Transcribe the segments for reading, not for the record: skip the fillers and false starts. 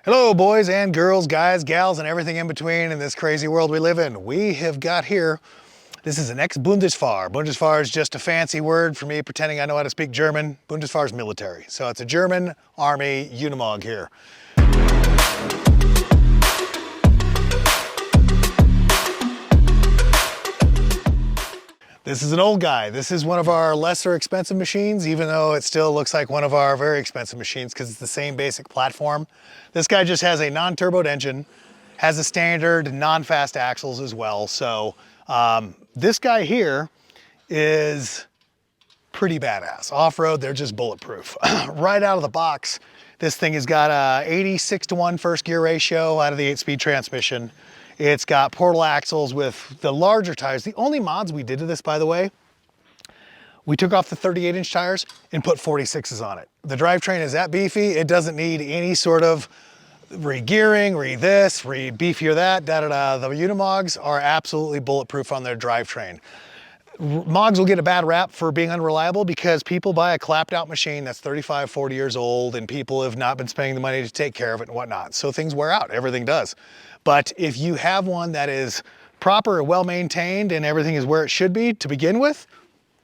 Hello, boys and girls, guys, gals, and everything in between in this crazy world we live in. We have got here, this is an Ex Bundeswehr. Bundeswehr is just a fancy word for me pretending I know how to speak German. Bundeswehr is military. So it's a German Army UNIMOG here. This is an old guy. This is one of our lesser expensive machines, even though it still looks like one of our very expensive machines because it's the same basic platform. This guy just has a non-turboed engine, has a standard non-fast axles as well. So this guy here is pretty badass. Off-road, they're just bulletproof. Right out of the box, this thing has got a 86:1 first gear ratio out of the 8-speed transmission. It's got portal axles with the larger tires. The only mods we did to this, by the way, we took off the 38-inch tires and put 46s on it. The drivetrain is that beefy, it doesn't need any sort of re-gearing, re-this, re-beefier that, da-da-da. The Unimogs are absolutely bulletproof on their drivetrain. Mogs will get a bad rap for being unreliable because people buy a clapped out machine that's 35, 40 years old and people have not been spending the money to take care of it and whatnot. So things wear out, everything does. But if you have one that is proper, well maintained, and everything is where it should be to begin with,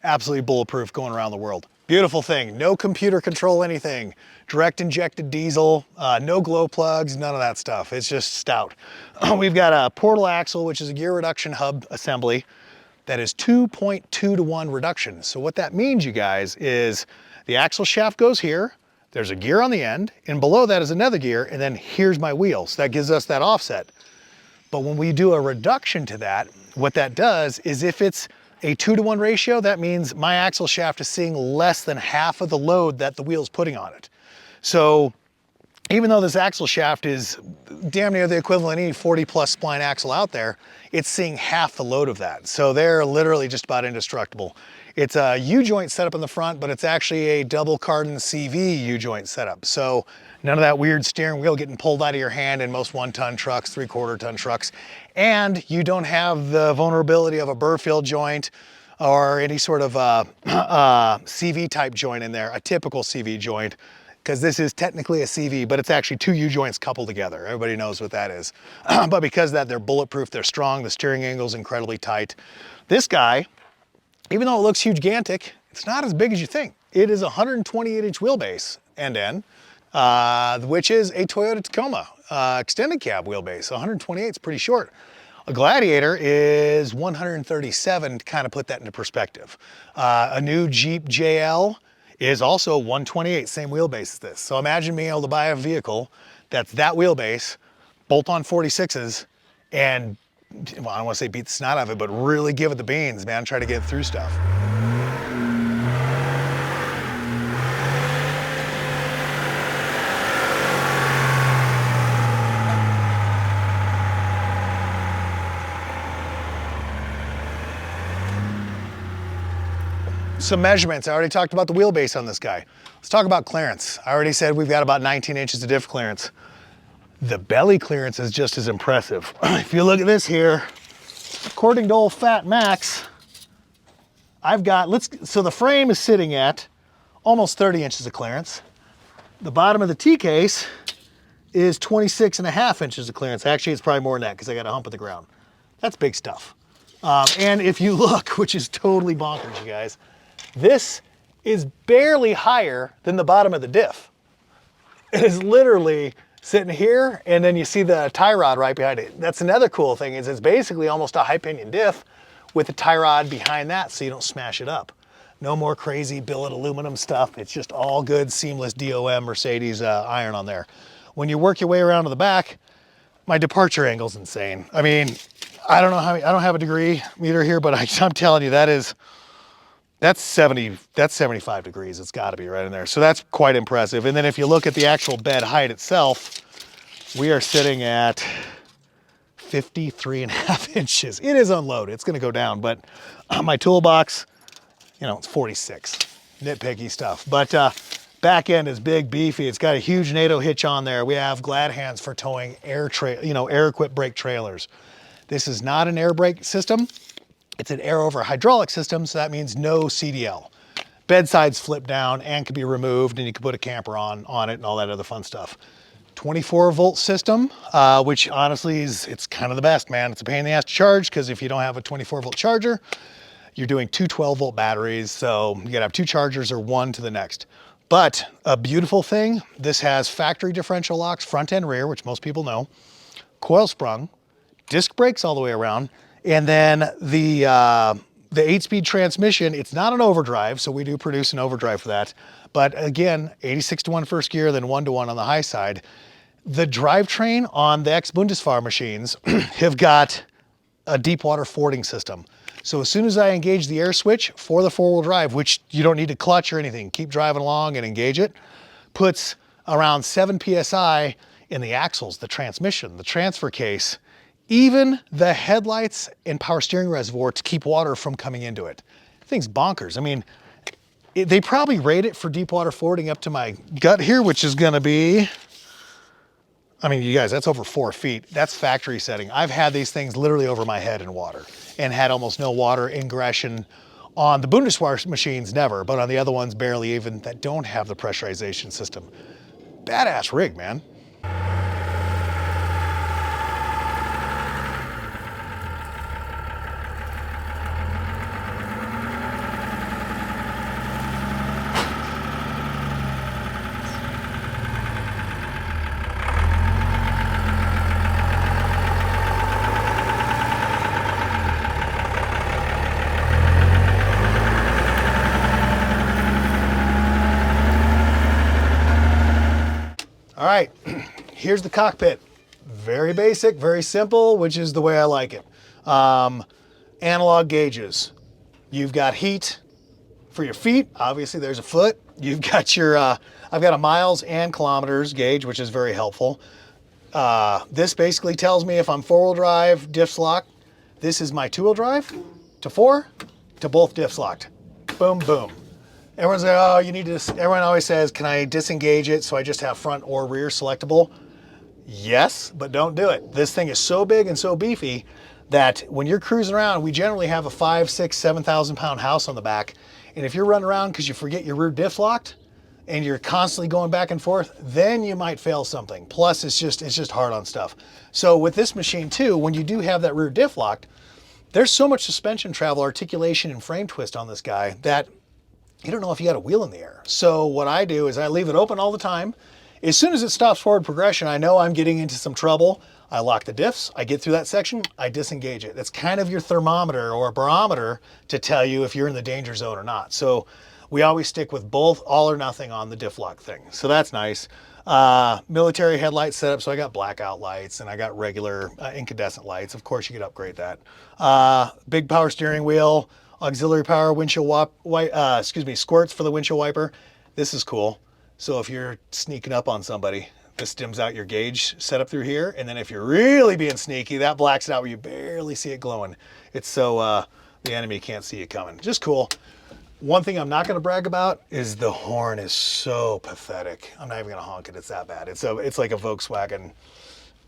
absolutely bulletproof going around the world. Beautiful thing, no computer control anything, direct injected diesel, no glow plugs, none of that stuff. It's just stout. We've got a portal axle, which is a gear reduction hub assembly. That is 2.2 to 1 reduction. So what that means, you guys, is the axle shaft goes here, there's a gear on the end, and below that is another gear, and then here's my wheel. So that gives us that offset. But when we do a reduction to that, what that does is if it's a 2-to-1 ratio, that means my axle shaft is seeing less than half of the load that the wheel's putting on it. So even though this axle shaft is damn near the equivalent of any 40-plus spline axle out there, it's seeing half the load of that. So they're literally just about indestructible. It's a U-joint setup in the front, but it's actually a double cardan CV U-joint setup. So none of that weird steering wheel getting pulled out of your hand in most 1-ton trucks, 3/4-ton trucks. And you don't have the vulnerability of a Burfield joint or any sort of CV type joint in there, a typical CV joint, because this is technically a CV, but it's actually 2 U-joints coupled together. Everybody knows what that is. But because of that, they're bulletproof, they're strong, the steering angle is incredibly tight. This guy, even though it looks huge-gantic, it's not as big as you think. It is a 128-inch wheelbase, end-end, which is a Toyota Tacoma extended cab wheelbase. 128 is pretty short. A Gladiator is 137 to kind of put that into perspective. A new Jeep JL is also 128, same wheelbase as this. So imagine being able to buy a vehicle that's that wheelbase, bolt on 46s, and, well, I don't want to say beat the snot out of it, but really give it the beans, man, try to get through stuff. Some measurements. I already talked about the wheelbase on this guy. Let's talk about clearance. I already said we've got about 19 inches of diff clearance. The belly clearance is just as impressive. If you look at this here, according to old Fat Max, I've got, so the frame is sitting at almost 30 inches of clearance. The bottom of the T-case is 26.5 inches of clearance. Actually, it's probably more than that because I got a hump in the ground. That's big stuff. And if you look, which is totally bonkers, you guys, this is barely higher than the bottom of the diff. It is literally sitting here, and then you see the tie rod right behind it. That's another cool thing, is it's basically almost a high pinion diff with a tie rod behind that so you don't smash it up. No more crazy billet aluminum stuff. It's just all good, seamless DOM Mercedes iron on there. When you work your way around to the back, my departure angle's insane. I mean, I don't know how, I don't have a degree meter here, but I'm telling you, that's 75 degrees. It's got to be right in there. So that's quite impressive. And then if you look at the actual bed height itself, we are sitting at 53.5 inches. It is unloaded. It's going to go down, but my toolbox, you know, it's 46. Nitpicky stuff. But back end is big, beefy. It's got a huge NATO hitch on there. We have glad hands for towing air-equipped brake trailers. This is not an air brake system. It's an air over hydraulic system, so that means no CDL. Bedsides flip down and can be removed, and you can put a camper on it and all that other fun stuff. 24-volt system, which honestly it's kind of the best, man. It's a pain in the ass to charge because if you don't have a 24-volt charger, you're doing two 12-volt batteries. So you gotta have two chargers or one to the next. But a beautiful thing, this has factory differential locks, front and rear, which most people know, coil sprung, disc brakes all the way around, and then the 8-speed transmission. It's not an overdrive, so we do produce an overdrive for that. But again, 86-to-1 first gear, then 1-to-1 on the high side. The drivetrain on the Ex Bundeswehr machines have got a deep water fording system. So as soon as I engage the air switch for the 4-wheel drive, which you don't need to clutch or anything, keep driving along and engage it, puts around 7 PSI in the axles, the transmission, the transfer case, even the headlights and power steering reservoir to keep water from coming into it. The thing's bonkers. I mean, they probably rate it for deep water fording up to my gut here, which is gonna be, I mean, you guys, that's over 4 feet. That's factory setting. I've had these things literally over my head in water and had almost no water ingression on the Bundeswehr machines, never, but on the other ones, barely even, that don't have the pressurization system. Badass rig, man. All right, here's the cockpit. Very basic, very simple, which is the way I like it. Analog gauges. You've got heat for your feet. Obviously, there's a foot. You've got your, I've got a miles and kilometers gauge, which is very helpful. This basically tells me if I'm 4-wheel drive, diffs locked. This is my 2-wheel drive to 4 to both diffs locked. Boom, boom. Everyone's like, oh, you need to, everyone always says, can I disengage it so I just have front or rear selectable? Yes, but don't do it. This thing is so big and so beefy that when you're cruising around, we generally have a 5, 6, 7,000 pound house on the back. And if you're running around because you forget your rear diff locked and you're constantly going back and forth, then you might fail something. Plus it's just hard on stuff. So with this machine too, when you do have that rear diff locked, there's so much suspension travel, articulation, and frame twist on this guy that you don't know if you got a wheel in the air. So what I do is I leave it open all the time. As soon as it stops forward progression, I know I'm getting into some trouble. I lock the diffs, I get through that section, I disengage it. That's kind of your thermometer or barometer to tell you if you're in the danger zone or not. So we always stick with both all or nothing on the diff lock thing. So that's nice. Military headlight setup. So I got blackout lights and I got regular incandescent lights. Of course you could upgrade that. Big power steering wheel. Auxiliary power windshield squirts for the windshield wiper. This is cool. So if you're sneaking up on somebody, this dims out your gauge setup through here. And then if you're really being sneaky, that blacks it out where you barely see it glowing. It's so the enemy can't see you coming. Just cool. One thing I'm not going to brag about is the horn is so pathetic. I'm not even going to honk it. It's that bad. It's like a Volkswagen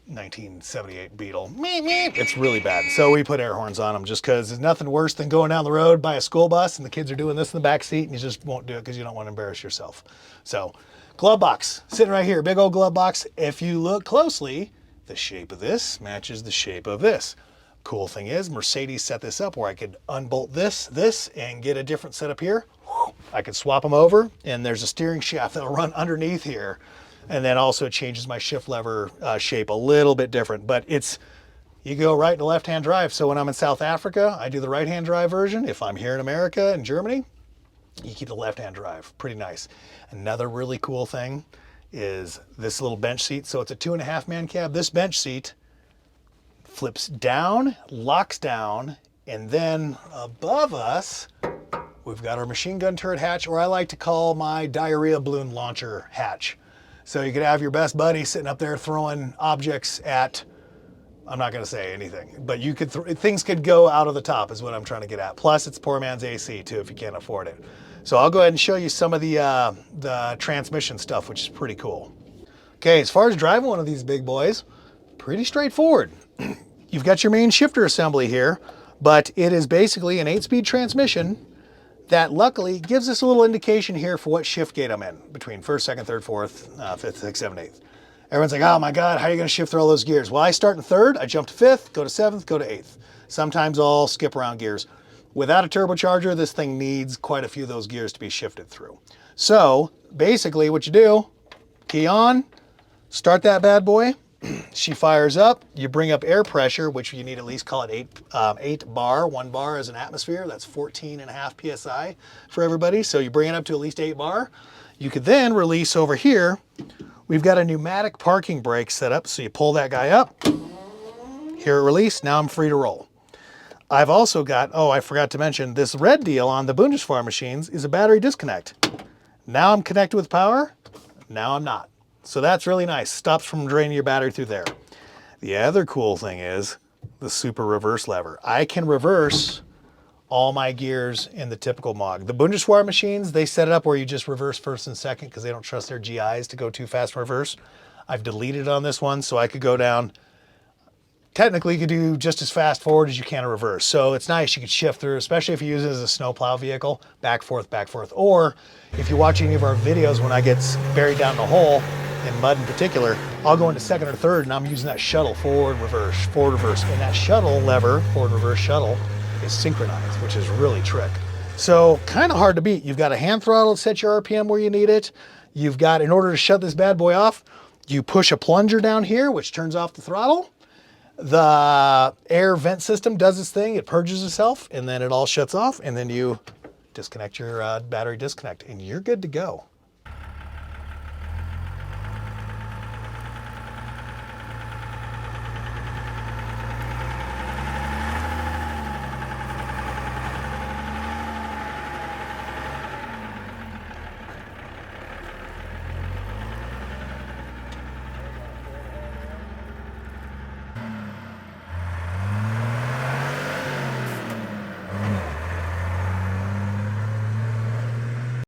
1978 Beetle. It's really bad. So we put air horns on them just because there's nothing worse than going down the road by a school bus and the kids are doing this in the back seat and you just won't do it because you don't want to embarrass yourself. So glove box sitting right here, big old glove box. If you look closely, the shape of this matches the shape of this. Cool thing is Mercedes set this up where I could unbolt this and get a different setup here. I could swap them over and there's a steering shaft that'll run underneath here. And then also it changes my shift lever shape a little bit different, but you go right to left-hand drive. So when I'm in South Africa, I do the right-hand drive version. If I'm here in America and Germany, you keep the left-hand drive. Pretty nice. Another really cool thing is this little bench seat. So it's a 2.5 man cab. This bench seat flips down, locks down, and then above us, we've got our machine gun turret hatch, or I like to call my diarrhea balloon launcher hatch. So you could have your best buddy sitting up there throwing objects at, I'm not going to say anything, but you could things could go out of the top is what I'm trying to get at. Plus it's poor man's AC too if you can't afford it. So I'll go ahead and show you some of the transmission stuff, which is pretty cool. Okay, as far as driving one of these big boys, pretty straightforward. You've got your main shifter assembly here, but it is basically an 8-speed transmission that luckily gives us a little indication here for what shift gate I'm in between 1st, 2nd, 3rd, 4th, 5th, 6th, 7th, 8th. Everyone's like, oh my God, how are you going to shift through all those gears? Well, I start in third, I jump to fifth, go to seventh, go to eighth. Sometimes I'll skip around gears. Without a turbocharger, this thing needs quite a few of those gears to be shifted through. So basically what you do, key on, start that bad boy. She fires up, you bring up air pressure, which you need at least call it 8 bar. 1 bar is an atmosphere. That's 14.5 PSI for everybody. So you bring it up to at least 8 bar. You could then release over here. We've got a pneumatic parking brake set up. So you pull that guy up, here it release. Now I'm free to roll. I've also got, oh, I forgot to mention, this red deal on the Bundeswehr machines is a battery disconnect. Now I'm connected with power. Now I'm not. So that's really nice. Stops from draining your battery through there. The other cool thing is the super reverse lever. I can reverse all my gears in the typical MOG. The Bundeswehr machines, they set it up where you just reverse first and second because they don't trust their GIs to go too fast in reverse. I've deleted on this one so I could go down. Technically, you could do just as fast forward as you can in reverse. So it's nice, you could shift through, especially if you use it as a snowplow vehicle, back, forth, back, forth. Or if you watch any of our videos when I get buried down the hole, in mud in particular, I'll go into second or third and I'm using that shuttle, forward, reverse, and that shuttle lever, forward, reverse shuttle, is synchronized, which is really trick. So kind of hard to beat. You've got a hand throttle to set your RPM where you need it. You've got, in order to shut this bad boy off, you push a plunger down here, which turns off the throttle. The air vent system does its thing, it purges itself, and then it all shuts off, and then you disconnect your battery disconnect, and you're good to go.